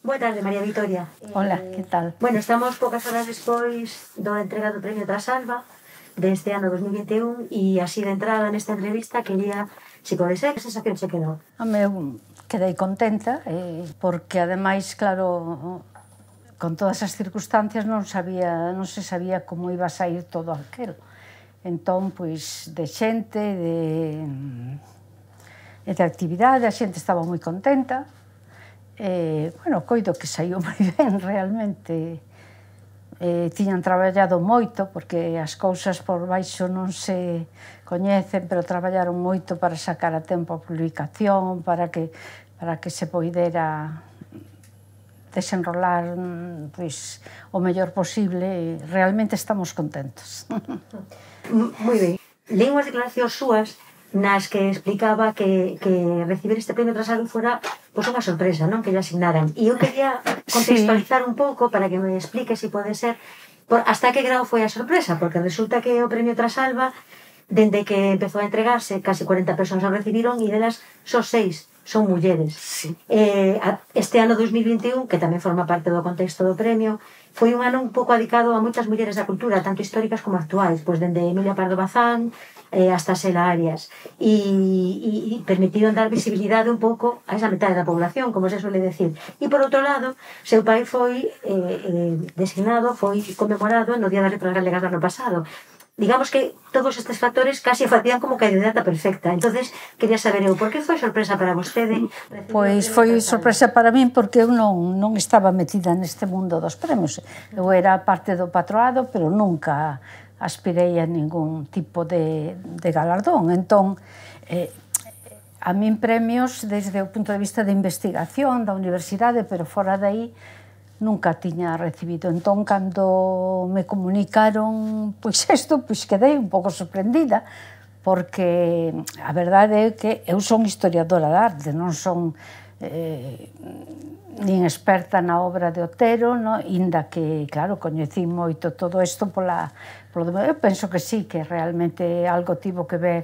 Boa tarde, María Vitoria. Hola, que tal? Bueno, estamos poucas horas despois da entrega do Premio Trasalba deste ano 2021 e así de entrada nesta entrevista quería, se pode ser, que sensación se quedou? Eu quedei contenta porque ademais, claro, con todas as circunstancias non se sabía como iba a sair todo aquilo. Entón, pois, de xente, de actividade, a xente estaba moi contenta. Bueno, coido que saiu moi ben, realmente. Tiñan traballado moito, porque as cousas por baixo non se coñecen, pero traballaron moito para sacar a tempo a publicación, para que se poidera desenrolar pois, o mellor posible, e realmente estamos contentos. Moi ben. Leí unhas declaracións súas nas que explicaba que recibir este premio Trasalba fora pois unha sorpresa, non? Que lle asignaran. E eu quería contextualizar un pouco para que me explique, se pode ser, hasta que grado foi a sorpresa, porque resulta que o premio Trasalba, dende que empezou a entregarse, casi 40 persoas o recibiron e delas só 6 son mulleres. Sí. Este ano 2021, que tamén forma parte do contexto do premio, foi un ano un pouco dedicado a moitas mulleres da cultura, tanto históricas como actuais, pois dende Emilia Pardo Bazán hasta Sela Arias, e permitiron dar visibilidade un pouco a esa metade da población, como se suele decir. E por outro lado, seu pai foi designado, foi conmemorado no Día das Letras Galegas do ano pasado. Digamos que todos estes factores casi facían como candidata perfecta. Entonces quería saber eu, por que foi sorpresa para vostede? Pois foi sorpresa para min porque eu non estaba metida neste mundo dos premios. Eu era parte do patroado, pero nunca aspirei a ningún tipo de galardón. Entón, a min premios desde o punto de vista de investigación da universidade, pero fora de aí nunca tiña recibido. Entón, cando me comunicaron pois isto, pois quedei un pouco sorprendida, porque a verdade é que eu son historiadora de arte, non son nin experta na obra de Otero, inda que, claro, coñecí moito todo isto eu penso que sí, que realmente algo tivo que ver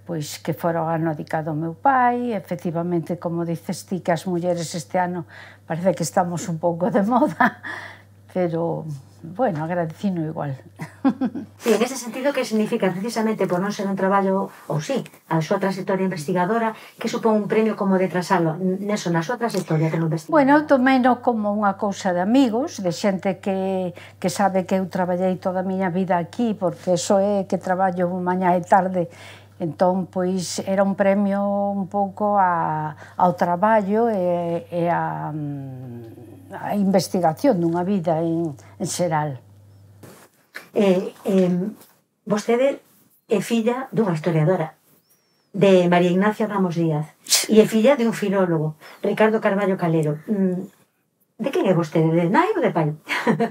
pois que fora o ano dedicado ao meu pai. Efectivamente, como dices ti, que as mulleres este ano parece que estamos un pouco de moda, pero, bueno, agradecino igual. Sí, en ese sentido, que significa precisamente por non ser un traballo, ou sí, a súa trayectoria investigadora, que supón un premio como de Trasalba, neso, na súa trayectoria como investigadora? Bueno, eu tomeino como unha cousa de amigos, de xente que sabe que eu traballei toda a miña vida aquí, porque eso é que traballo mañá e tarde. Entón, pois, era un premio un pouco ao traballo e a investigación dunha vida en xeral. Vostede é filla dunha historiadora, de María Ignacia Ramos Díaz, e é filla de un filólogo, Ricardo Carballo Calero. De quen é vostede? De nai ou de pai?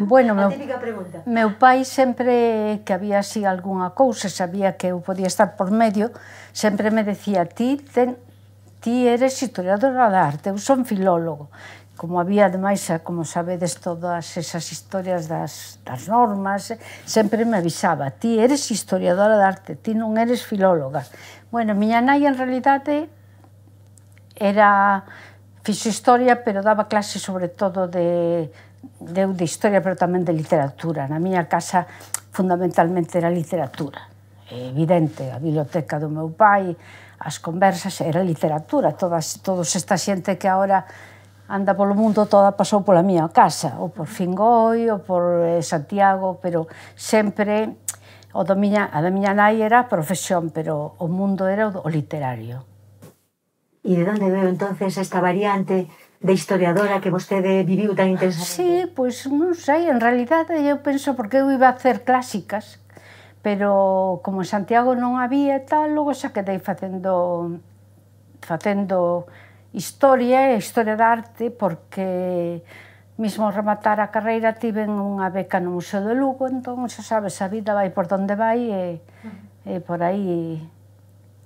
Bueno, a típica pregunta. Meu pai sempre que había así algunha cousa, sabía que eu podía estar por medio, sempre me decía: ti eres historiadora de arte, eu son filólogo. Como había, ademais, como sabedes, todas esas historias das normas, sempre me avisaba: ti eres historiadora de arte, ti non eres filóloga. Bueno, miña nai, en realidade, fixo historia, pero daba clase sobre todo de historia, pero tamén de literatura. Na miña casa, fundamentalmente, era literatura. É evidente, a biblioteca do meu pai, as conversas, era literatura. Todos esta xente que agora anda polo mundo, toda pasou pola miña casa, ou por Fingoi, ou por Santiago, pero sempre a da miña nai era a profesión, pero o mundo era o literario. E de onde veo, entonces, esta variante de historiadora que vostede viviu tan intensamente? Sí, pois non sei, en realidade eu penso porque eu iba a hacer clásicas, pero como en Santiago non había e tal, logo xa quedei facendo historia de arte, porque mesmo rematar a carreira tiven unha beca no Museo de Lugo, entón, xa sabes, a vida vai por donde vai e por aí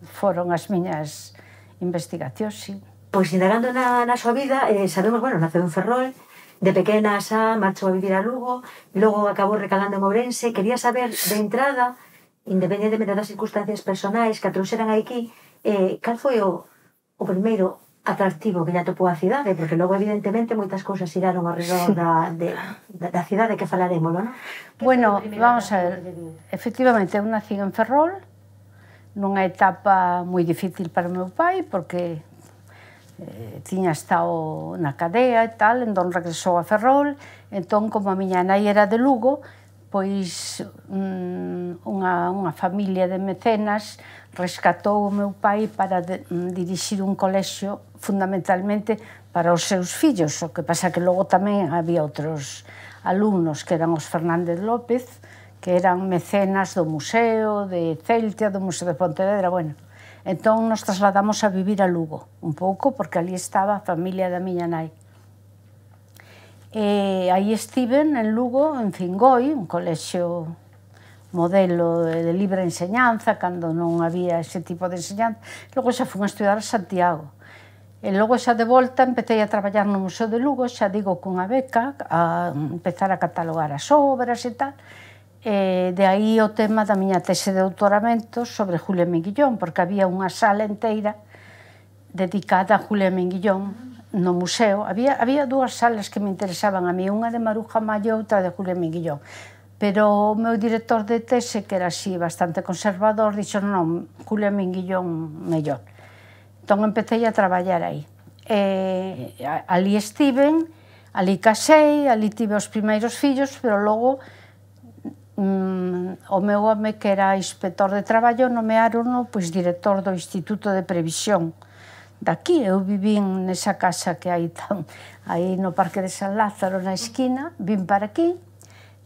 foron as miñas investigacións, sí. Pois, indagando na súa vida, sabemos, bueno, naceu en Ferrol, de pequena xa marchou a vivir a Lugo, logo acabou recalando en Ourense. Quería saber, de entrada, independentemente das circunstancias personais que a trouxeran aquí, cal foi o primeiro atractivo que lle atopou a cidade, porque logo evidentemente moitas cousas xiraron ao redor da cidade que falaremos, non? Bueno, vamos a ver, efectivamente, eu nací en Ferrol, nunha etapa moi difícil para o meu pai, porque tiña estado na cadea e tal, entón regresou a Ferrol, entón, como a miña nai era de Lugo, pois unha familia de mecenas rescatou o meu pai para dirixir un colexio fundamentalmente para os seus fillos, o que pasa que logo tamén había outros alumnos que eran os Fernández López, que eran mecenas do Museo de Celtia, do Museo de Pontevedra, bueno. Entón nos trasladamos a vivir a Lugo, un pouco, porque ali estaba a familia da miña nai. Aí estiven en Lugo, en Fingoi, un colexio modelo de libre enseñanza, cando non había ese tipo de enseñanza. Logo xa fui a estudar a Santiago. E logo xa de volta empecé a traballar no Museo de Lugo, xa digo, cunha beca, a empezar a catalogar as obras e tal. De aí o tema da miña tese de doutoramento sobre Julia Minguillón, porque había unha sala inteira dedicada a Julia Minguillón no museo. Había dúas salas que me interesaban a mí, unha de Maruja Mayo e outra de Julia Minguillón. Pero o meu director de tese, que era así bastante conservador, dixo non, Julia Minguillón mellor. Entón empecé a traballar aí. Ali estiven, ali casei, ali tive os primeiros fillos, pero logo o meu home, que era inspector de traballo, nomearon-no director do Instituto de Previsión daqui. Eu vivín nesa casa que hai aí no Parque de San Lázaro, na esquina, vin para aquí.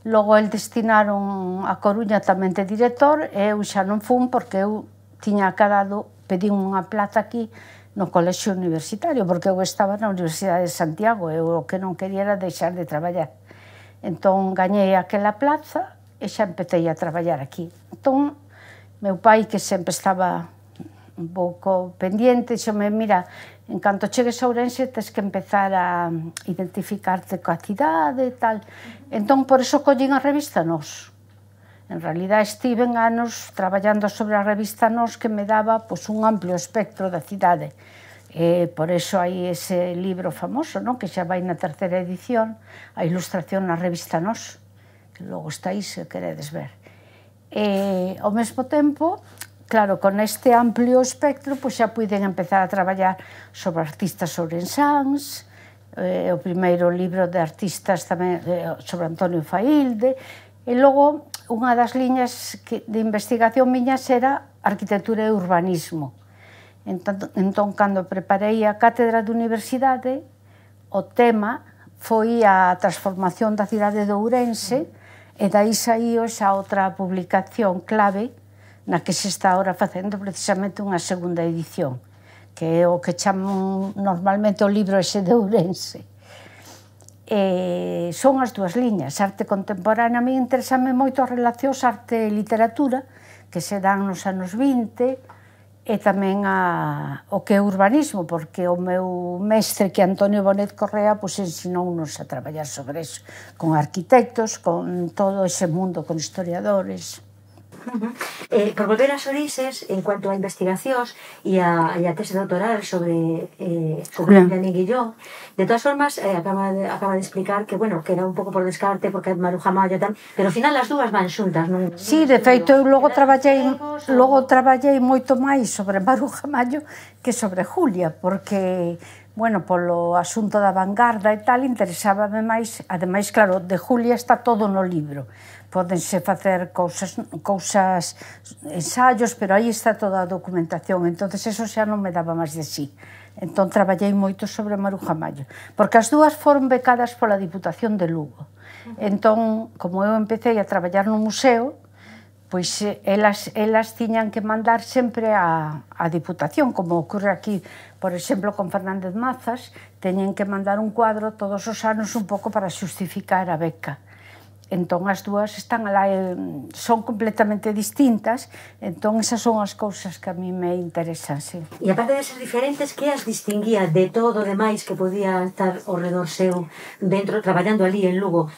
Logo el destinaron a Coruña tamén de director, e eu xa non fun porque eu tiña acabado, pedín unha plaza aquí no colexio universitario, porque eu estaba na Universidade de Santiago, e eu o que non quería era deixar de traballar. Entón gañei aquela plaza e xa empecé a traballar aquí. Entón, meu pai, que sempre estaba un pouco pendiente, dixome, mira, en canto chegues a Ourense, tens que empezar a identificarte coa cidade e tal. Entón, por iso collín a revista Nós. En realidad, estiven anos traballando sobre a revista Nós, que me daba un amplio espectro da cidade. Por iso hai ese libro famoso, que xa vai na terceira edición, a ilustración na revista Nós, que logo está aí se queredes ver. Ao mesmo tempo, claro, con este amplio espectro, xa puiden empezar a traballar sobre artistas ourensáns, o primeiro libro de artistas tamén sobre Antonio Faílde, e logo unha das liñas de investigación miñas era arquitectura e urbanismo. Entón, cando preparei a cátedra de universidade, o tema foi a transformación da cidade de Ourense, e dai saíu xa outra publicación clave na que se está agora facendo precisamente unha segunda edición, que é o que chaman normalmente o libro ese de Ourense. Son as dúas liñas. Arte contemporánea, a mí interesame moito as relacións arte e literatura, que se dan nos anos 20, e tamén o que é urbanismo, porque o meu mestre, que é Antonio Bonet Correa, ensinounos a traballar sobre eso, con arquitectos, con todo ese mundo, con historiadores. Por volver ás orixes, en cuanto a investigacións e a tese doutoral sobre Julia Minguillón, de todas formas, acaba de explicar que era un pouco por descarte, porque é Maruja Mayo e tal, pero ao final as dúas van xuntas, non? Sí, de feito, eu logo traballei moito máis sobre Maruja Mayo que sobre Julia, porque, polo asunto da vanguarda e tal, interesábame máis. Ademais, claro, de Julia está todo no libro. Pódense facer cousas, ensaios, pero aí está toda a documentación, entón eso xa non me daba máis de sí. Entón traballei moito sobre Maruja Mayo, porque as dúas foron becadas pola Diputación de Lugo. Entón, como eu empecé a traballar no museo, elas tiñan que mandar sempre a Diputación, como ocorre aquí, por exemplo, con Fernández Mazas, teñen que mandar un cuadro todos os anos un pouco para xustificar a beca. Entón, as dúas están alá, son completamente distintas, entón, esas son as cousas que a mí me interesan, sí. E aparte de ser diferentes, que as distinguía de todo o demais que podía estar ao redor seu dentro, traballando ali en Lugo?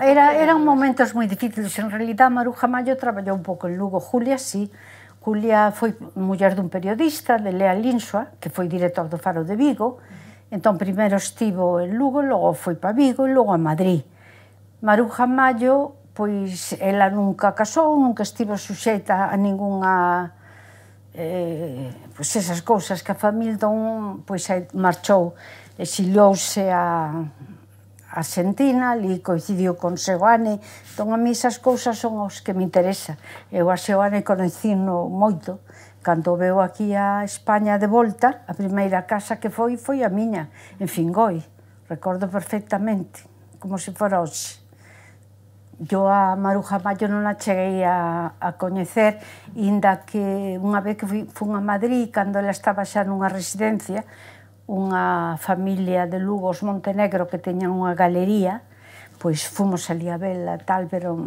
Eran momentos moi difíciles. En realidad, Maruja Mayo traballou un pouco en Lugo. Julia, sí. Julia foi muller dun periodista, de Lea Linsua, que foi director do Faro de Vigo. Entón, primeiro estivo en Lugo, logo foi para Vigo e logo a Madrid. Maruja Mallo, pois, ela nunca casou, nunca estivo suxeita a ningunha pois esas cousas que a familia, entón, pois marchou, exiliouse a Argentina, ali coincidiu con Seoane, entón a mí esas cousas son os que me interesa. Eu a Seoane conhecino moito, cando veu aquí a España de volta, a primeira casa que foi a miña, en Fingoi, recordo perfectamente, como se fora hoxe. Eu a Maruja Mallo non a cheguei a coñecer, inda que unha vez que fun a Madrid, cando ela estaba xa nunha residencia, unha familia de Lugo, os Montenegro, que teñan unha galería, pois fomos ali a vela e tal, pero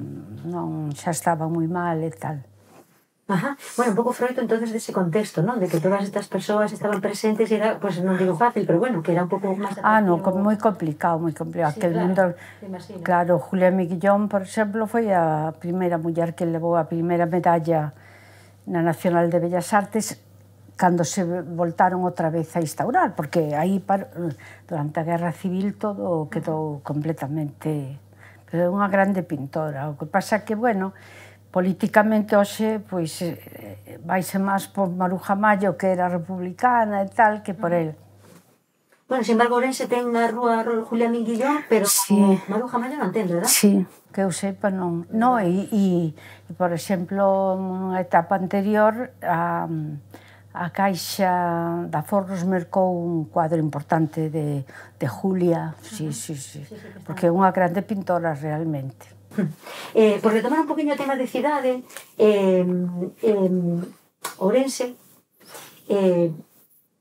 non, xa estaba moi mal e tal. Ajá. Bueno, un pouco froito entonces dese contexto, non? De que todas estas persoas estaban presentes e era, pois non digo fácil, pero bueno, que era un pouco máis atractivo. Non, moi complicado, moi complicado. Sí, aquel mundo, claro, Julia Miguillón, por exemplo, foi a primeira muller que levou a primeira medalla na Nacional de Bellas Artes cando se voltaron outra vez a instaurar, porque aí, durante a Guerra Civil, todo quedou completamente... Pero é unha grande pintora. O que pasa que, bueno, políticamente hoxe, pois, vaise máis por Maruja Mallo, que era republicana e tal, que por el. Bueno, sin embargo, Ourense ten unha rúa Julia Minguillón, pero Maruja Mallo non ten, verdad? Sí, que eu sepa non. No, e, por exemplo, nunha etapa anterior, a Caixa da Forros mercou un cuadro importante de Julia, sí, porque é unha grande pintora realmente. Por retomar un poquinho o tema de cidade, Ourense,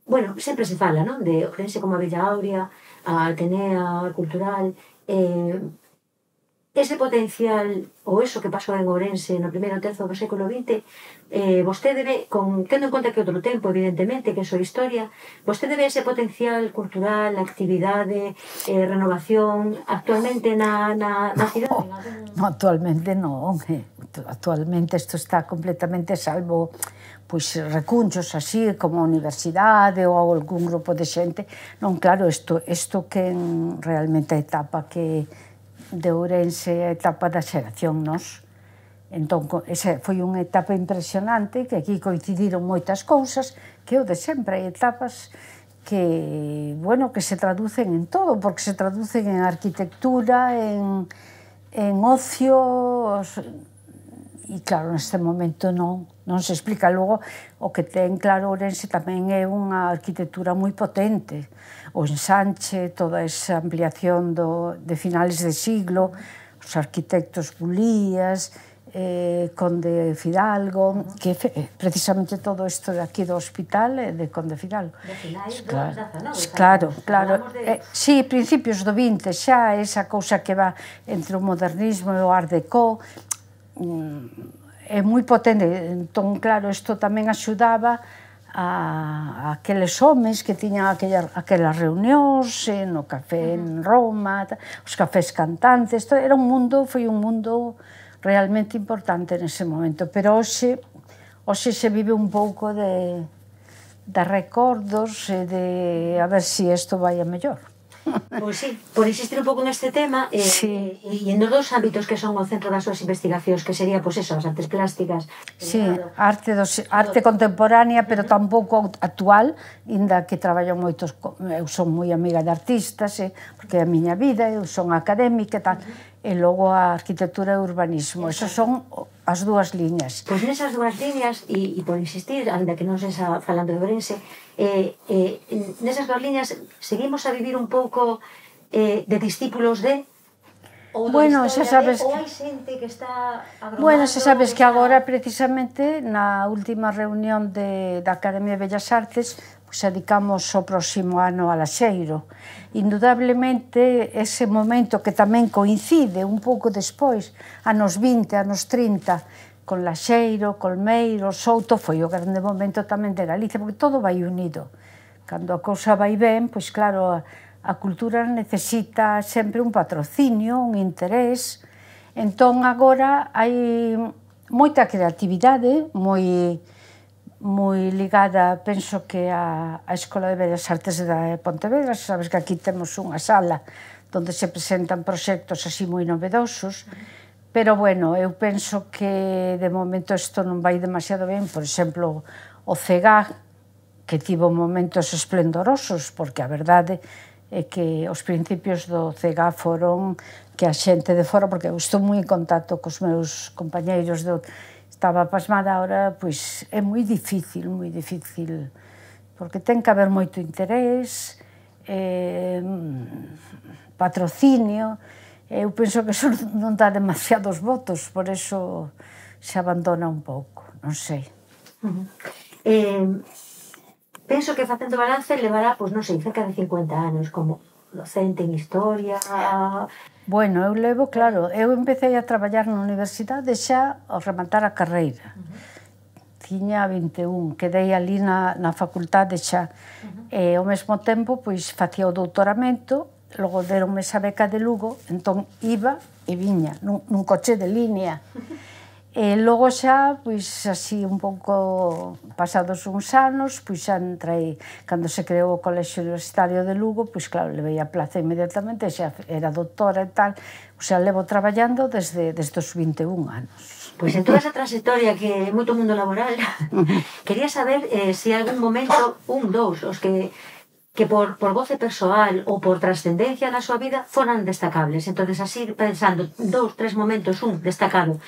bueno, sempre se fala, non? De Ourense como a Villa Áurea, a Atenea, a Cultural, ese potencial, ou eso que pasou en Ourense no primeiro terzo do século XX, vostede ve, tendo en conta que outro tempo, evidentemente, que é a súa historia, vostede ve ese potencial cultural, actividade, renovación, actualmente na cidade? No, actualmente non. Actualmente isto está completamente salvo pois recunchos así, como a universidade ou algún grupo de xente. Non, claro, isto que realmente a etapa que de Ourense, a etapa da xeración nos. Entón, esa foi unha etapa impresionante, que aquí coincidiron moitas cousas, que o de sempre, hai etapas que, bueno, que se traducen en todo, porque se traducen en arquitectura, en ocio, e claro, neste momento non se explica. Logo, o que ten claro Ourense tamén é unha arquitectura moi potente, o ensanche, toda esa ampliación de finales de siglo, os arquitectos Bulías, Conde Fidalgo, que precisamente todo isto de aquí do hospital é de Conde Fidalgo. De finais da Claro, claro. Sí, principios do 20, xa esa cousa que va entre o modernismo e o art déco, é moi potente. Entón, claro, isto tamén axudaba a aqueles homes que tiñan aquelas reunións no café en Roma, os cafés cantantes, era un mundo, foi un mundo realmente importante nese momento, pero hoxe se vive un pouco de recordos e de a ver se isto vai a mellor. Pois sí, por insistir un pouco neste tema, e en dos ámbitos que son o centro das súas investigacións, que sería, pois eso, as artes plásticas. Sí, arte contemporánea, pero tampouco actual, inda que traballo moitos, eu son moi amiga de artistas, porque é a miña vida, eu son académica e tal, e logo a arquitectura e o urbanismo, esas son as dúas liñas. Pois nesas dúas liñas, e por insistir, ainda que non se xa falando de Ourense, nesas dúas liñas seguimos a vivir un pouco de discípulos de... Bueno, xa sabes que... Ou hai xente que está agromando... Bueno, xa sabes que agora, precisamente, na última reunión da Academia de Bellas Artes, pois dedicamos o próximo ano a Laxeiro. Indudablemente, ese momento que tamén coincide un pouco despois, anos 20, anos 30, con Laxeiro, Colmeiro, Souto, foi o grande momento tamén de Galicia, porque todo vai unido. Cando a cousa vai ben, pois claro, a cultura necesita sempre un patrocinio, un interés. Entón, agora hai moita creatividade, moi ligada, penso que a Escola de Bellas Artes de Pontevedra. Sabes que aquí temos unha sala onde se presentan proxectos así moi novedosos, pero, bueno, eu penso que de momento isto non vai demasiado ben. Por exemplo, o CEGAG, que tivo momentos esplendorosos, porque a verdade é que os principios do CEGAG foron que a xente de fora, porque eu estou moi en contacto cos meus compañeiros, estaba pasmada. Ahora, pois, é moi difícil, porque ten que haber moito interés, patrocinio. Eu penso que eso non dá demasiados votos, por eso se abandona un pouco, non sei. Penso que facendo balance levará, pois non sei, cerca de 50 anos como docente en historia. Bueno, eu levo, claro, eu empecé a traballar na universidade xa ao rematar a carreira. Tiña 21, quedei ali na facultade xa. E ao mesmo tempo, pois, facía o doutoramento, logo deronme esa beca de Lugo, entón iba e viña nun coche de línea. E logo xa, pois, así un pouco pasados uns anos, pois xa entrei, cando se creou o Colexio Universitario de Lugo, pois claro, levei a plaza inmediatamente, xa era doutora e tal, o sea, levo traballando desde os 21 anos. Pois en toda esa trayectoria que é moito mundo laboral, quería saber se algún momento, os que por goce persoal ou por trascendencia na súa vida foran destacables. Entonces, así, pensando, 2, 3 momentos, un destacado.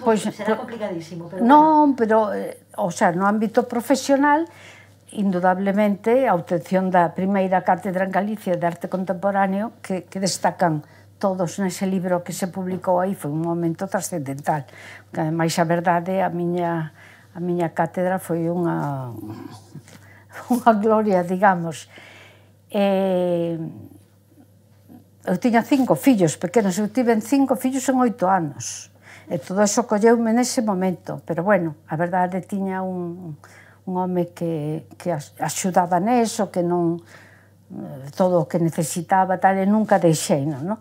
Pois será complicadísimo. Non, pero, o sea, no ámbito profesional, indudablemente, a obtención da primeira cátedra en Galicia de arte contemporáneo, que destacan todos nese libro que se publicou aí, foi un momento trascendental. Que, ademais, a verdade, a miña cátedra foi unha gloria, digamos. Eu tiña 5 fillos pequenos, eu tive 5 fillos en 8 anos, e todo iso colleume nese momento, pero, bueno, a verdade, tiña un home que axudaba neso, que non todo o que necesitaba, tal, e nunca deixei, non?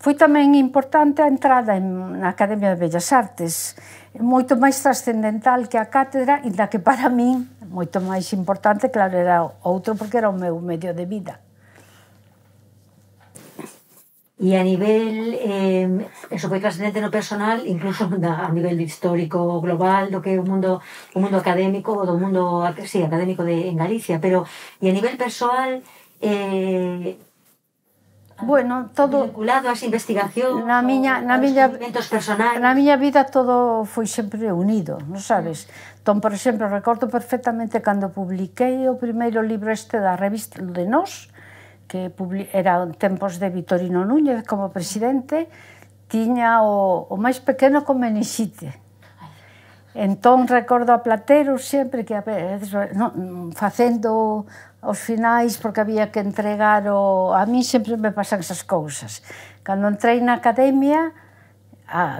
Foi tamén importante a entrada na Academia de Bellas Artes, moito máis trascendental que a cátedra, inda que para min, moito máis importante, claro, era outro, porque era o meu medio de vida. E a nivel, eso foi trascendente no personal, incluso a nivel histórico global, do que é o mundo académico, ou do mundo, sí, académico en Galicia, pero, e a nivel persoal, bueno, todo vinculado ás investigacións, na miña vida todo foi sempre unido, non sabes? Entón, por exemplo, recordo perfectamente cando publiquei o primeiro libro da revista de Nós, que era tempos de Vitorino Núñez como presidente, tiña o máis pequeno con menixite. Entón, recordo a Platero sempre que facendo os finais, porque había que entregar a mí sempre me pasan esas cousas. Cando entrei na academia,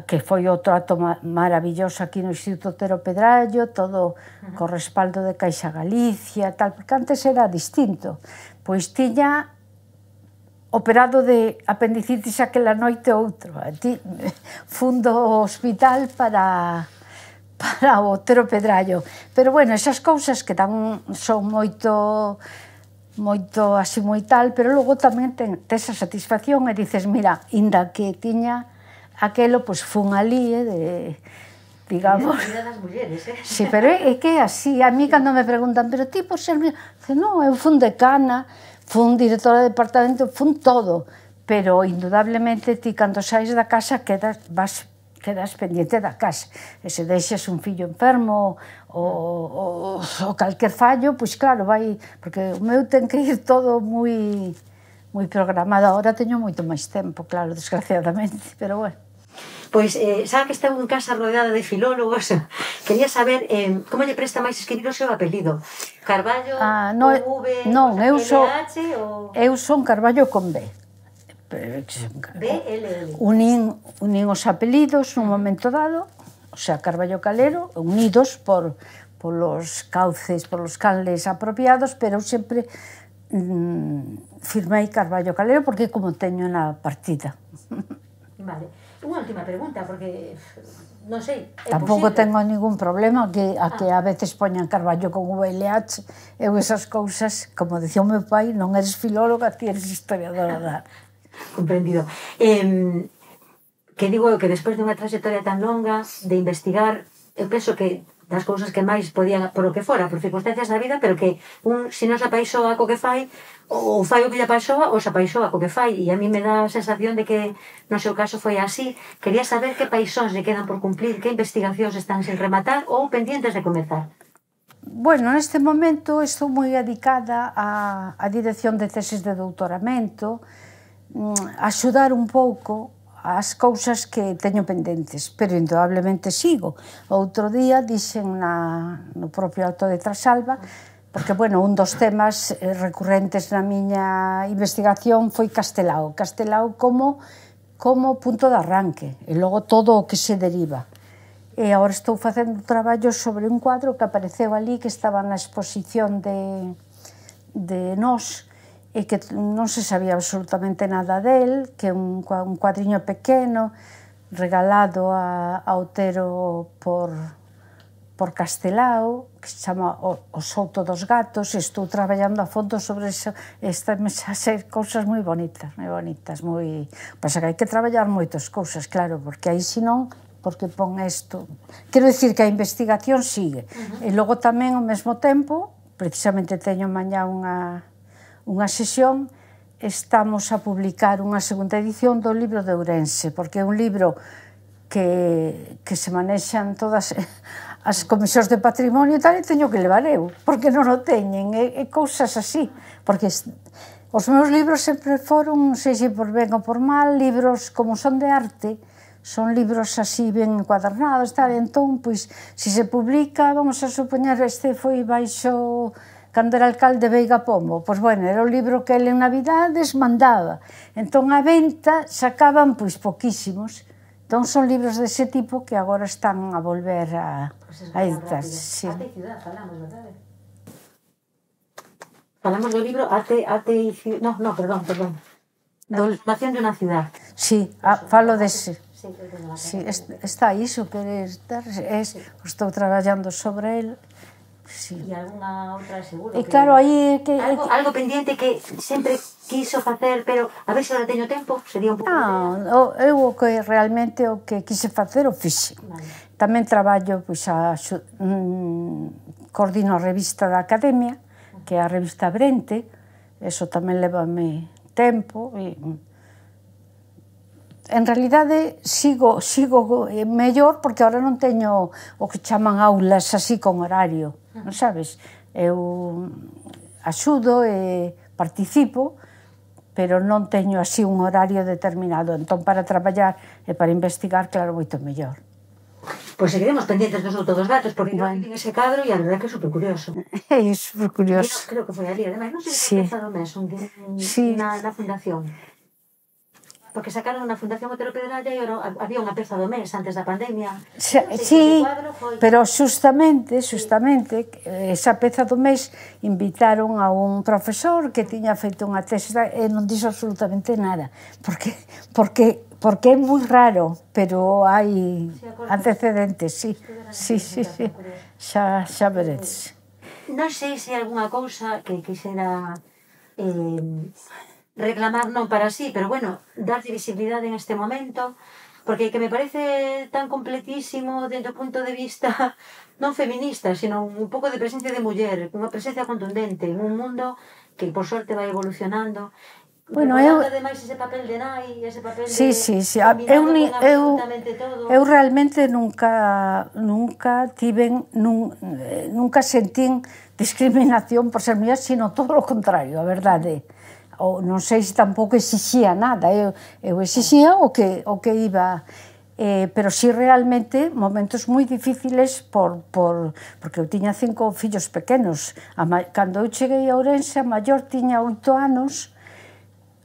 que foi outro acto maravilloso aquí no Instituto Otero Pedrallo, todo co respaldo de Caixa Galicia, tal, porque antes era distinto. Pois tiña operado de apendicitis aquela noite outro. Fundo o hospital para o Otero Pedrallo. Pero, bueno, esas cousas que son moito así moi tal, pero logo tamén ten esa satisfacción e dices, mira, inda que tiña aquelo, pois fun ali, digamos... A vida das mulleres, Sí, pero é que é así. A mí, cando me preguntan, pero ti por ser... Non, eu fun decana, fun directora de departamento, fun todo. Pero, indudablemente, ti, cando saís da casa, quedas pendiente da casa. E se deixas un fillo enfermo ou calquer fallo, pois claro, vai... Porque o meu ten que ir todo moi programado. Agora teño moito máis tempo, claro, desgraciadamente, pero bueno. Pois, sabe que estaba en casa rodeada de filólogos, quería saber como lle presta máis escribir o seu apelido. Carballo, con V, LH ou... Eu son Carballo con B. BLL. Unín os apelidos nun momento dado, o sea, Carballo Calero, unidos polos cauces, polos canles apropiados, pero eu sempre firmei Carballo Calero porque como teño na partida. Vale. Unha última pregunta, porque non sei, é tampouco posible? tengo ningún problema que a veces poñan Carballo con VLH, eu esas cousas, como dicía o meu pai, non eres filóloga, ti eres historiadora da arte. Comprendido. Que digo eu que despois dunha trayectoria tan longa de investigar, eu penso que das cousas que máis podían, por o que fora, por circunstancias da vida, pero que se non se apaixoa co que fai, ou fai o que lle apaixoa, ou se apaixoa co que fai, e a mí me dá a sensación de que no seu caso foi así. Quería saber que paixóns lle quedan por cumplir, que investigacións están sin rematar ou pendientes de comezar. Bueno, neste momento estou moi dedicada á dirección de tesis de doutoramento, a axudar un pouco as cousas que teño pendentes, pero indudablemente sigo. Outro día dixen no propio Auto de Trasalba, porque, bueno, un dos temas recurrentes na miña investigación foi Castelao. Castelao como punto de arranque, e logo todo o que se deriva. E agora estou facendo traballo sobre un cuadro que apareceu ali, que estaba na exposición de Nós, e que non se sabía absolutamente nada del, que é un cuadriño pequeno, regalado a Otero por Castelao, que se chama O Souto dos Gatos, e estou traballando a fondo sobre eso. Están a ser cousas moi bonitas, moi... Pasa que hai que traballar moitas cousas, claro, porque aí senón, porque pon isto... Quero dicir que a investigación sigue. E logo tamén, ao mesmo tempo, precisamente teño mañá unha sesión, estamos a publicar unha segunda edición do libro de Ourense, porque é un libro que se manexan todas as comisións de patrimonio e tal, e teño que levar eu, porque non o teñen, e cousas así, porque os meus libros sempre foron, non sei se por ben ou por mal, libros como son de arte, son libros así ben encuadernados, tal, entón, pois, se se publica, vamos a supoñer, este foi baixo... Cando era alcalde Veiga Pombo, pois, bueno, era o libro que ele en Navidades mandaba. Entón, a venta sacaban, pois, poquísimos. Entón, son libros dese tipo que agora están a volver a editarse. Arte e Ciudad, falamos, verdade? Falamos do libro Arte e Ciudad... No, perdón. Da transformación de unha ciudad. Sí, falo dese. Sí, está iso, que estou traballando sobre el. Sí. E algunha outra seguro? E claro, aí que... Algo pendiente que sempre quiso facer, pero a ver se agora teño tempo, sería un pouco... Non, eu o que realmente o que quise facer o fixe. Vale. Tamén traballo, pois, coordino a revista da Academia, que é a revista Brente, eso tamén levame tempo, e... En realidade, sigo mellor, porque agora non teño o que chaman aulas así con horario, non sabes? Eu axudo e participo, pero non teño así un horario determinado. Entón, para traballar e para investigar, claro, moito mellor. Pois seguiremos pendientes do Souto dos Gatos, porque eu vi ese cadro e a verdade que é supercurioso. É supercurioso. Creo que foi ali, ademais, non sei se foi empezado mes, na fundación. Porque sacaron na Fundación Otero Pedralla e había unha peza do mes antes da pandemia. Sí, pero xustamente esa peza do mes invitaron a un profesor que tiña feito unha tese e non dixo absolutamente nada, porque é moi raro, pero hai antecedentes, sí, xa veredes. Non sei se hai algunha cousa que quixera reclamar, non para sí, pero bueno, darlle visibilidade en este momento, porque que me parece tan completísimo desde o punto de vista non feminista, sino un pouco de presencia de muller, unha presencia contundente en un mundo que por sorte vai evolucionando. Bueno, ademais ese papel de nai, ese papel de combinado con absolutamente todo. Eu realmente nunca sentín discriminación por ser muller, sino todo o contrario, a verdade. Non sei se tampouco exixía nada, eu exixía o que iba, pero si realmente momentos moi difíciles porque eu tiña 5 fillos pequenos. Cando eu cheguei a Ourense, a maior tiña 8 anos,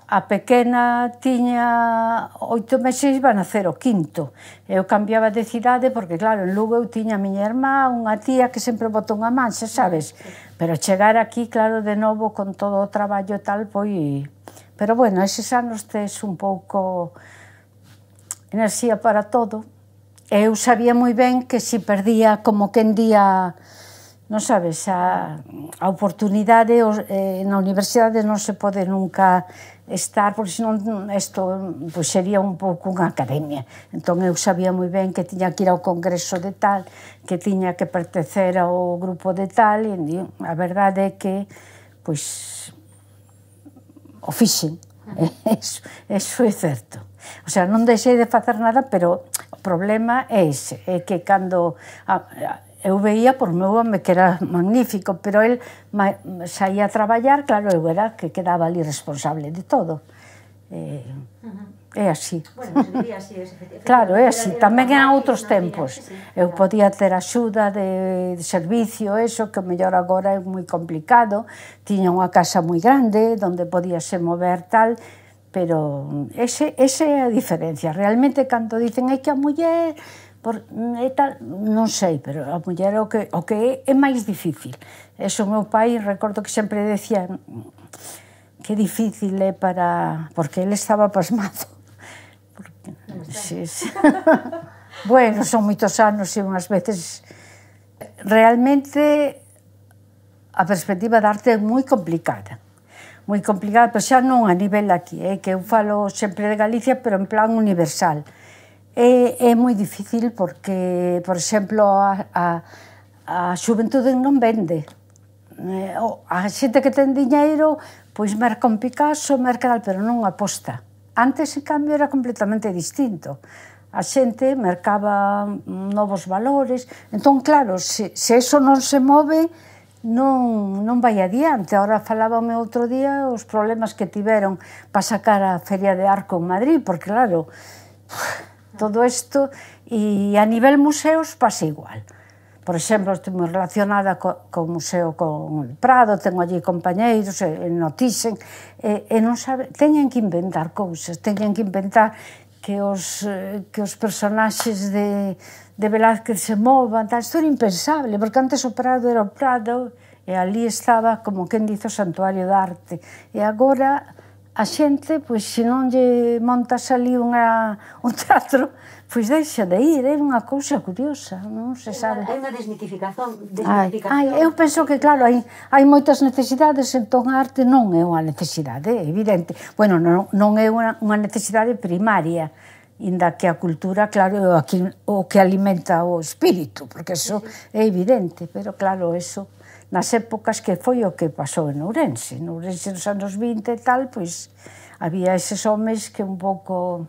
a pequena tiña 8 meses e iba a nacer o quinto. Eu cambiaba de cidade porque, claro, en Lugo eu tiña a miña irmá, unha tía que sempre botou unha manxa, sabes? Pero chegar aquí, claro, de novo, con todo o traballo e tal, foi... Pero, bueno, eses anos tes un pouco... enerxía para todo. Eu sabía moi ben que se perdía como que en día, non sabes, a oportunidade na universidade non se pode nunca estar, porque senón isto pues, sería un pouco unha academia. Entón eu sabía moi ben que tiña que ir ao congreso de tal, que tiña que pertencer ao grupo de tal, e a verdade é que pois o fixen. Eso é certo. O sea, non deixei de facer nada, pero o problema é ese, é que cando eu veía por meu home que era magnífico, pero el saía a traballar, claro, eu era que quedaba ali responsable de todo. É así. Bueno, se diría así, claro, é así. Tamén en outros tempos. Eu podía ter axuda de servicio, eso, que mellor agora é moi complicado. Tiña unha casa moi grande, onde podíase mover tal, pero esa é a diferencia. Realmente, cando dicen que a muller e tal, non sei, pero a muller o que é máis difícil. Eso o meu pai, recordo que sempre decía que difícil é para... porque ele estaba pasmado. Sí. Bueno, son moitos anos e unhas veces... Realmente a perspectiva da arte é moi complicada. Moi complicada, pero xa non a nivel aquí, que eu falo sempre de Galicia, pero en plan universal. É moi difícil porque, por exemplo, a xuventude non vende. A xente que ten diñeiro, pois merca un Picasso, merca tal, pero non aposta. Antes, en cambio, era completamente distinto. A xente mercaba novos valores. Entón, claro, se eso non se move, non vai adiante. Ahora falábame outro día os problemas que tiveron para sacar a Feria de Arco en Madrid, porque, claro, todo isto, e a nivel museos pasa igual. Por exemplo, estou moi relacionada co Museo con el Prado, tengo allí compañeiros, no Thyssen, e non sabe, teñen que inventar cousas, teñen que inventar que os personaxes de Velázquez se movan, tal. Isto era impensable, porque antes o Prado era o Prado, e ali estaba, como quen dice, o santuario da arte. E agora a xente, pois, se non lle montas ali un teatro, pois deixa de ir, é unha cousa curiosa, non se sabe. Hai unha desmitificación. Eu penso que, claro, hai moitas necesidades, entón a arte non é unha necesidade, é evidente. Bueno, non é unha necesidade primaria, inda que a cultura, claro, é o que alimenta o espírito, porque eso é evidente, pero, claro, eso... nas épocas que foi o que pasou en Ourense. En Ourense nos anos 20 e tal, pois había eses homes que un pouco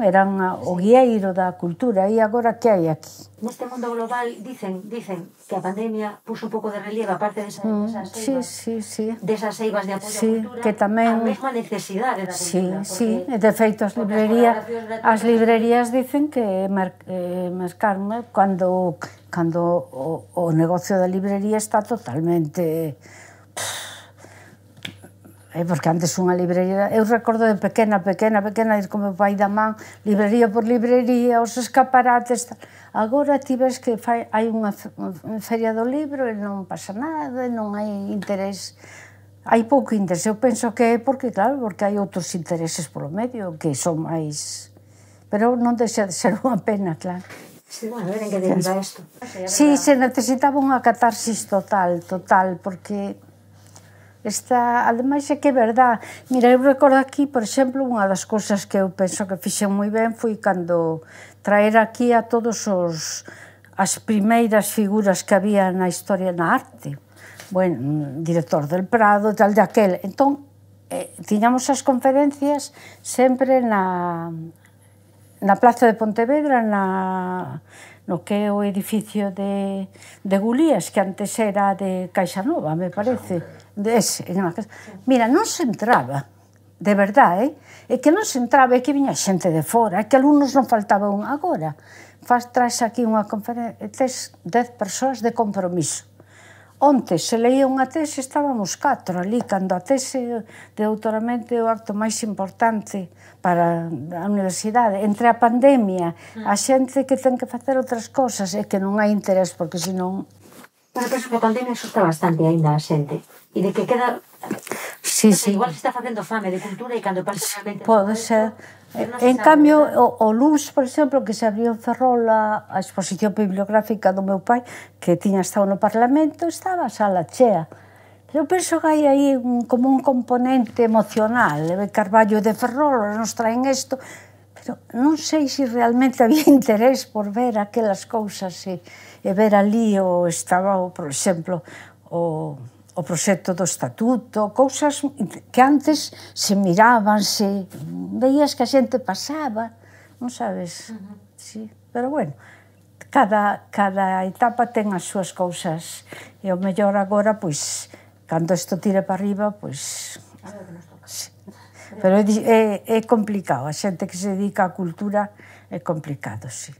eran o guieiro da cultura. E agora que hai aquí? Neste mundo global dicen que a pandemia puso un pouco de relieve, aparte desas eivas de apoio á cultura, a mesma necesidade da cultura. Sí, de feito as librerías dicen que mercaron cando o negocio da librería está totalmente... Porque antes unha librería... Eu recordo de pequena, ir con meu pai da man, librería por librería, os escaparates... Agora ti ves que hai unha feria do libro e non pasa nada, non hai interés... Hai pouco interés. Eu penso que é porque, claro, porque hai outros intereses polo medio que son máis... Pero non deixa de ser unha pena, claro. Sí, bueno, ver en que deriva isto. Sí, se necesitaba unha catarsis total, porque ademais é que é verdad. Mira, eu recordo aquí, por exemplo, unha das cousas que eu penso que fixen moi ben foi cando traer aquí a todos as primeiras figuras que había na historia na arte. Bueno, director del Prado, tal de aquel. Entón, tiñamos as conferencias sempre na Plaza de Pontevedra, no que é o edificio de Gulías, que antes era de Caixa Nova, me parece. Mira, non se entraba, de verdade, é que non se entraba, é que viña xente de fora, é que alumnos non faltaba un agora. Traes aquí unha conferencia, tes 10 persoas de compromiso. Onte se leía unha tese, estábamos 4 ali, cando a tese de doutoramento é o acto máis importante para a universidade. Entre a pandemia, a xente que ten que facer outras cosas, é que non hai interés, porque senón... Bueno, penso que a pandemia asusta bastante ainda a xente. E de que queda... Sí, Sí, sí. Igual se está facendo fame de cultura e cando pasa realmente... Pode ser. En cambio, o luns, por exemplo, que se abriu en Ferrol a exposición bibliográfica do meu pai, que tiña estado no Parlamento, estaba a sala chea. Pero penso que hai aí como un componente emocional. Carballo de Ferrol, nos traen isto, pero non sei se realmente había interés por ver aquelas cousas e ver ali estaba, por exemplo, o proxecto do estatuto, cousas que antes se miraban, veías que a xente pasaba, non sabes? Sí, pero bueno, cada etapa ten as súas cousas e o mellor agora, pois, cando isto tire para arriba, pois... Sí. Pero é complicado, a xente que se dedica á cultura é complicado, sí.